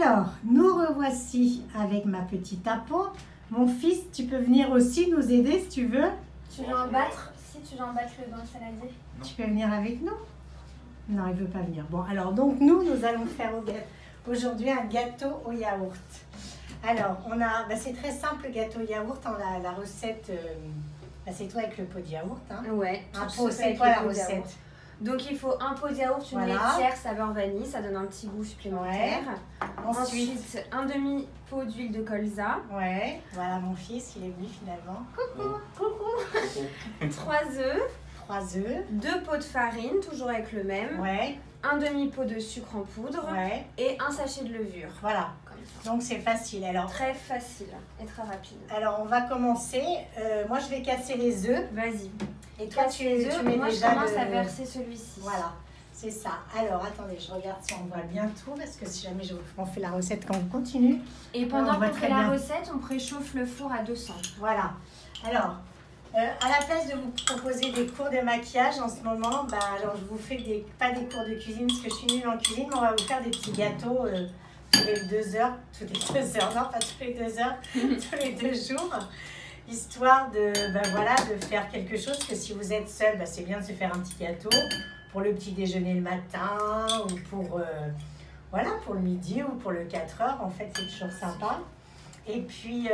Alors, nous revoici avec ma petite Apo. Mon fils, tu peux venir aussi nous aider si tu veux. Tu veux en battre? Si tu veux en battre dans le saladier. Tu peux venir avec nous? Non, il ne veut pas venir. Bon, alors donc nous allons faire aujourd'hui un gâteau au yaourt. Alors, c'est très simple le gâteau au yaourt. On a la recette, c'est toi avec le pot de yaourt. Hein. Ouais. Un pot, c'est toi la recette. Donc il faut un pot de yaourt, une laitière saveur vanille, ça donne un petit goût supplémentaire. Ouais. Ensuite, un demi-pot d'huile de colza. Ouais, voilà mon fils, il est venu finalement. Coucou, coucou. 3 œufs. 3 œufs. 2 pots de farine, toujours avec le même. Ouais. Un demi-pot de sucre en poudre. Ouais. Et un sachet de levure. Voilà. Donc c'est facile. Alors, très facile et très rapide. Alors on va commencer. Moi je vais casser les œufs. Vas-y. Et toi tu mets moi, déjà je commence à verser celui-ci. Voilà, c'est ça. Alors attendez, je regarde si on voit bien tout parce que si jamais on fait la recette quand on continue. Et pendant qu'on fait la recette, on préchauffe le four à 200. Voilà. Alors, à la place de vous proposer des cours de maquillage en ce moment, alors je vous fais pas des cours de cuisine parce que je suis nulle en cuisine, mais on va vous faire des petits gâteaux tous les 2 heures, non pas tous les 2 heures, tous les 2 jours. Histoire de faire quelque chose que si vous êtes seul, c'est bien de se faire un petit gâteau pour le petit déjeuner le matin ou pour le midi ou pour le 4 heures. En fait, c'est toujours sympa. Et puis,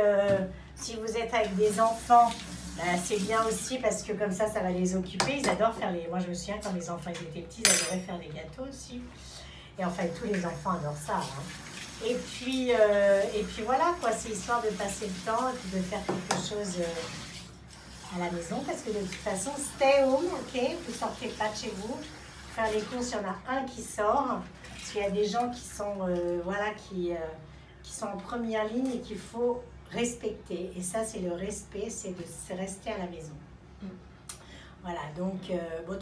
si vous êtes avec des enfants, c'est bien aussi parce que comme ça va les occuper. Ils adorent faire Moi, je me souviens quand mes enfants étaient petits, ils adoraient faire des gâteaux aussi. Et enfin, tous les enfants adorent ça. Hein. Et puis voilà, quoi, c'est histoire de passer le temps et puis de faire quelque chose à la maison. Parce que de toute façon, stay home, ok? Vous ne sortez pas de chez vous. Faire les courses, il y en a un qui sort. Parce qu'il y a des gens qui sont, qui sont en première ligne et qu'il faut respecter. Et ça, c'est le respect, c'est de rester à la maison. Voilà, donc, toi,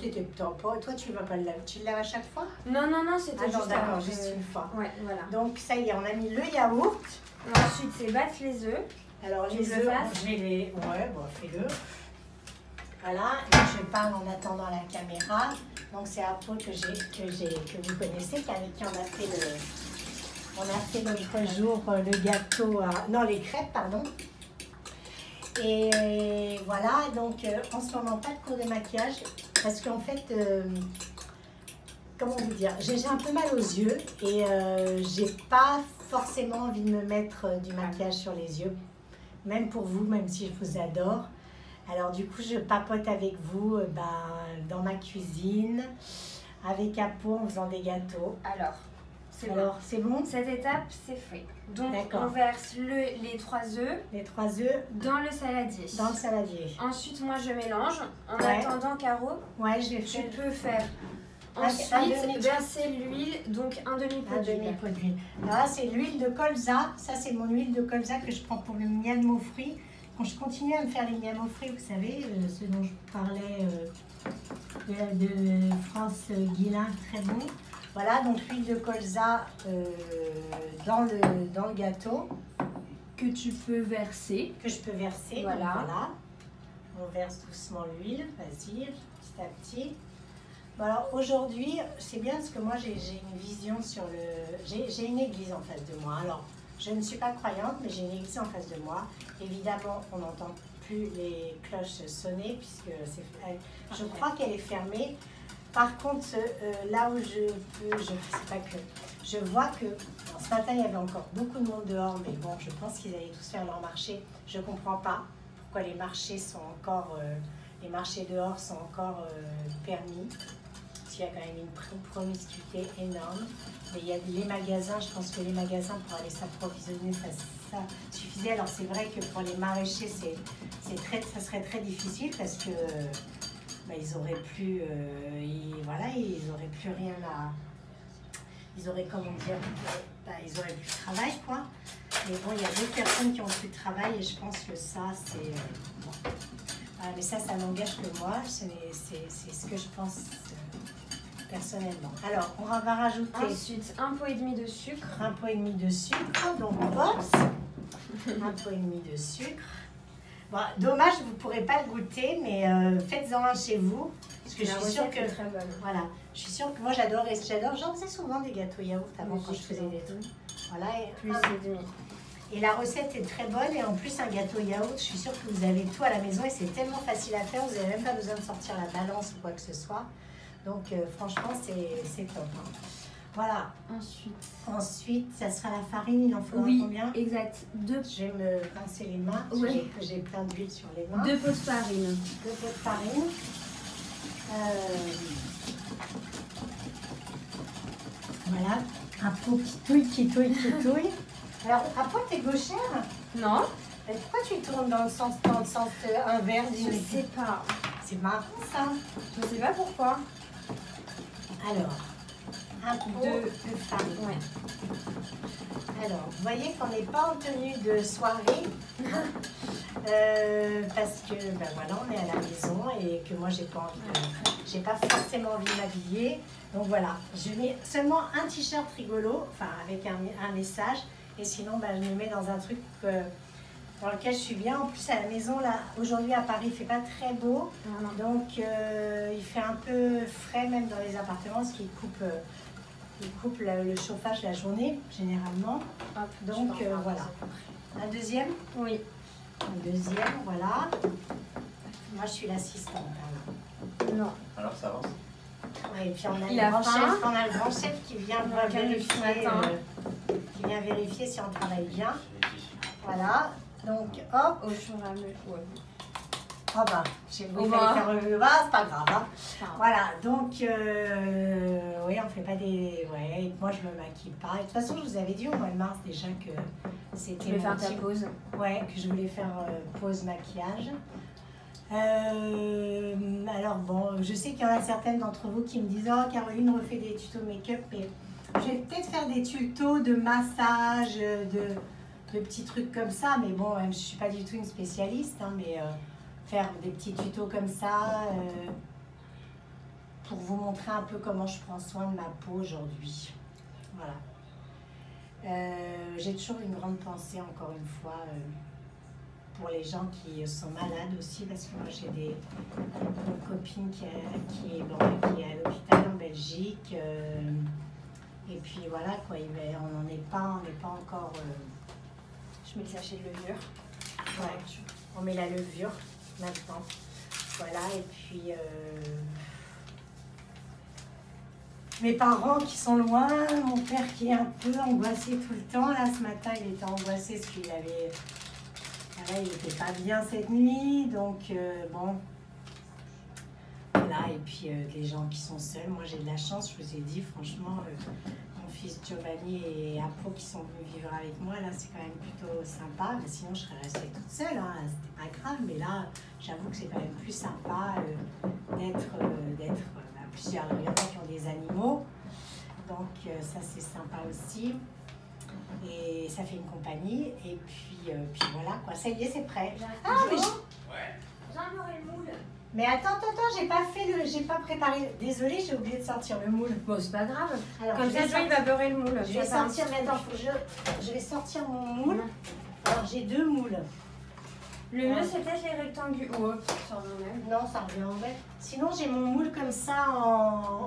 tu ne vas pas le laver. Tu le laves à chaque fois? Non, c'était juste d'accord, juste une fois. Ouais, voilà. Donc, ça y est, on a mis le yaourt. Ensuite, c'est battre les œufs. Alors, les œufs, je vais les... Ouais, bon, fais-le. Voilà, et je parle en attendant la caméra. Donc, c'est un pot que vous connaissez, avec qui on a fait l'autre jour le gâteau non, les crêpes, pardon. Et voilà, donc en ce moment, pas de cours de maquillage parce qu'en fait, comment vous dire, j'ai un peu mal aux yeux et j'ai pas forcément envie de me mettre du maquillage sur les yeux, même pour vous, même si je vous adore. Alors du coup, je papote avec vous dans ma cuisine, avec Apo en faisant des gâteaux. Alors, c'est bon? Cette étape, c'est fait. Donc, on verse les 3 œufs. Les 3 œufs dans le saladier. Dans le saladier. Ensuite, moi, je mélange. En attendant, Caro, tu peux faire. Ensuite, verser l'huile, donc un demi-pot d'huile. Là, c'est l'huile de colza. Ça, c'est mon huile de colza que je prends pour le miel aux fruits. Quand je continue à me faire les miels aux fruits, vous savez, ce dont je vous parlais de France Guillain, très bon. Voilà, donc l'huile de colza dans le gâteau. Que tu peux verser. Que je peux verser. Voilà. On verse doucement l'huile, vas-y, petit à petit. Bon, alors aujourd'hui, c'est bien parce que moi j'ai une vision sur j'ai une église en face de moi. Alors, je ne suis pas croyante, mais j'ai une église en face de moi. Évidemment, on n'entend plus les cloches sonner puisque je crois qu'elle est fermée. Par contre, là où je vois que ce matin il y avait encore beaucoup de monde dehors, mais bon, je pense qu'ils allaient tous faire leur marché. Je ne comprends pas pourquoi les marchés les marchés dehors sont encore permis. Parce qu'il y a quand même une promiscuité énorme. Mais il y a les magasins, je pense que les magasins pour aller s'approvisionner, ça suffisait. Alors c'est vrai que pour les maraîchers, ça serait très difficile parce que ils auraient plus, ils auraient plus rien à, ils auraient comment dire, ils auraient plus de travail quoi. Mais bon, il y a d'autres personnes qui ont plus de travail et je pense que ça c'est bon. Mais ça n'engage que moi. C'est ce que je pense personnellement. Alors, on va rajouter ensuite un pot et demi de sucre. Un pot et demi de sucre. Donc, box. Un pot et demi de sucre. Bon, dommage, vous ne pourrez pas le goûter, mais faites-en un chez vous. Parce que je suis sûre que. Très bonne. Voilà. Je suis sûre que moi, j'adore. J'en faisais souvent des gâteaux yaourt avant quand je faisais des trucs. Voilà, plus et demi. Et la recette est très bonne et en plus un gâteau yaourt, je suis sûre que vous avez tout à la maison et c'est tellement facile à faire, vous n'avez même pas besoin de sortir la balance ou quoi que ce soit. Donc franchement c'est top. Hein. Voilà. Ensuite, ça sera la farine, il en faudra combien? Exact. Je vais me pincer les mains, parce que j'ai plein d'huile sur les mains. 2 pots de farine. 2 pots de farine. Voilà, un pot qui touille. Alors, à quoi t'es gauchère? Non. Et pourquoi tu tournes dans le sens inverse? Je sais pas. C'est marrant ça. Je sais pas pourquoi. Alors, un pot de farine. Ouais. Alors, vous voyez qu'on n'est pas en tenue de soirée. Parce que ben voilà, on est à la maison et que moi j'ai pas forcément envie de m'habiller. Donc voilà, je mets seulement un t-shirt rigolo, enfin avec un message. Et sinon, ben, je me mets dans un truc dans lequel je suis bien. En plus, à la maison, là, aujourd'hui à Paris, il fait pas très beau. Donc, il fait un peu frais, même dans les appartements, parce qu'il coupe le chauffage la journée, généralement. Donc, voilà. Un deuxième? Oui. Un deuxième, voilà. Moi, je suis l'assistante. Non. Alors, ça avance? Ouais, et puis, on a le grand chef qui vient vérifier si on travaille bien. Voilà. Donc, hop. Au fur et à mesure. Ah bah, j'ai voulu faire le bas, c'est pas grave. Hein. Voilà, donc, oui, on fait pas des... Ouais, moi, je me maquille pas. Et de toute façon, je vous avais dit au mois de mars déjà que c'était... Tu voulais faire ta pause? Ouais, que je voulais faire pause maquillage. Alors bon, je sais qu'il y en a certaines d'entre vous qui me disent « Oh, Caroline refait des tutos make-up, mais je vais peut-être faire des tutos de massage, de petits trucs comme ça. » Mais bon, je suis pas du tout une spécialiste, hein, mais faire des petits tutos comme ça pour vous montrer un peu comment je prends soin de ma peau aujourd'hui. Voilà. J'ai toujours une grande pensée, encore une fois, pour les gens qui sont malades aussi, parce que moi j'ai une copine qui est à l'hôpital en Belgique, et puis voilà quoi, on n'est pas encore... Je mets le sachet de levure. Ouais, on met la levure maintenant, voilà, et puis mes parents qui sont loin, mon père qui est un peu angoissé tout le temps, là ce matin il était angoissé parce qu'il avait... Voilà, il n'était pas bien cette nuit, donc bon, voilà, et puis les gens qui sont seuls, moi j'ai de la chance, je vous ai dit, franchement, mon fils Giovanni et Apo qui sont venus vivre avec moi, là c'est quand même plutôt sympa, mais sinon je serais restée toute seule, hein, c'était pas grave, mais là j'avoue que c'est quand même plus sympa d'être plusieurs, il y en a qui ont des animaux, donc ça c'est sympa aussi. Et ça fait une compagnie, et puis voilà quoi, ça y est, c'est prêt. Ah, mais j'aimerais le moule. Mais attends, j'ai pas préparé. Désolée, j'ai oublié de sortir le moule. Bon, c'est pas grave. Alors, comme ça, il va beurrer le moule. Je vais sortir maintenant. Je vais sortir mon moule. Alors, j'ai 2 moules. Le mieux, c'est peut-être les rectangulaires. Oh, ça revient même. Non, ça revient en vrai. Sinon, j'ai mon moule comme ça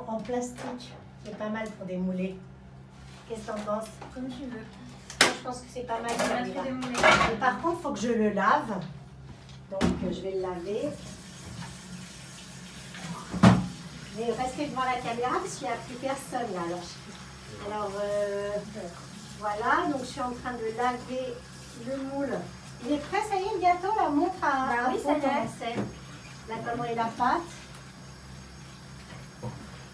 en plastique. C'est pas mal pour démouler. Qu'est-ce que t'en penses? Comme tu veux. Moi, je pense que c'est pas mal. Mais par contre, il faut que je le lave. Donc, je vais le laver. Mais restez devant la caméra parce qu'il n'y a plus personne là. Alors voilà. Donc, je suis en train de laver le moule. Il est prêt, ça y est, le gâteau, la montre à oui, ça y est. Là, comment est la pâte.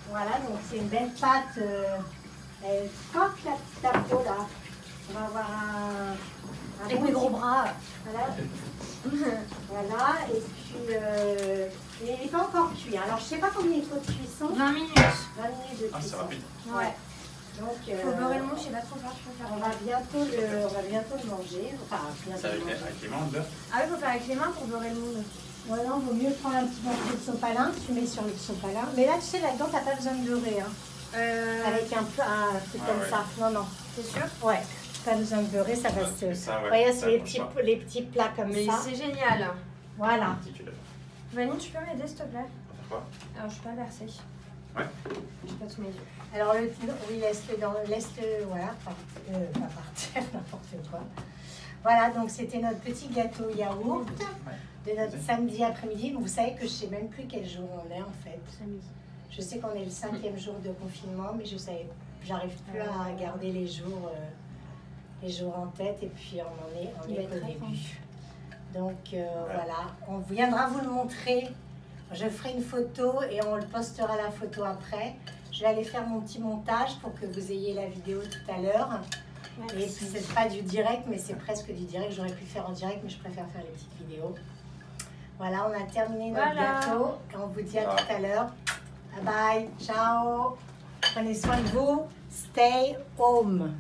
Voilà, donc c'est une belle pâte. Toc la peau là. On va avoir un avec mes gros bras. Voilà. Voilà, et puis il n'est pas encore cuit. Alors je sais pas combien il faut de cuisson. 20 minutes. 20 minutes de cuisson. Ah, c'est rapide. Ouais. Donc faut beurrer le mou, je sais pas trop faire, je peux faire. on va bientôt le manger. Enfin, ça avec les mains, le beurre? Ah oui, faut faire avec les mains pour beurrer le moule. Ouais, non, vaut mieux prendre un petit morceau de sopalin, tu mets sur le sopalin. Mais là, tu sais, là-dedans, t'as pas besoin de beurrer. Hein. Avec un truc comme ça. Non. C'est sûr? Ouais. Pas besoin de beurrer, ça va se... Voyez, c'est les petits plats comme ça. Mais c'est génial. Voilà. Vanille, tu peux m'aider, s'il te plaît? Quoi? Alors, je suis pas versée. Ouais. Je pas tous mes yeux. Alors, oui, laisse-le, voilà, pas par terre, n'importe quoi. Voilà, donc c'était notre petit gâteau yaourt de notre samedi après-midi. Vous savez que je ne sais même plus quel jour on est en fait. Samedi. Je sais qu'on est le 5e jour de confinement, mais j'arrive plus à garder les jours en tête et puis on est au début. Donc voilà, on viendra vous le montrer. Je ferai une photo et on le postera la photo après. Je vais aller faire mon petit montage pour que vous ayez la vidéo tout à l'heure. Et c'est pas du direct, mais c'est presque du direct. J'aurais pu faire en direct, mais je préfère faire les petites vidéos. Voilà, on a terminé notre gâteau et on vous dit à tout à l'heure. Bye bye, ciao. Prenez soin de vous. Stay home.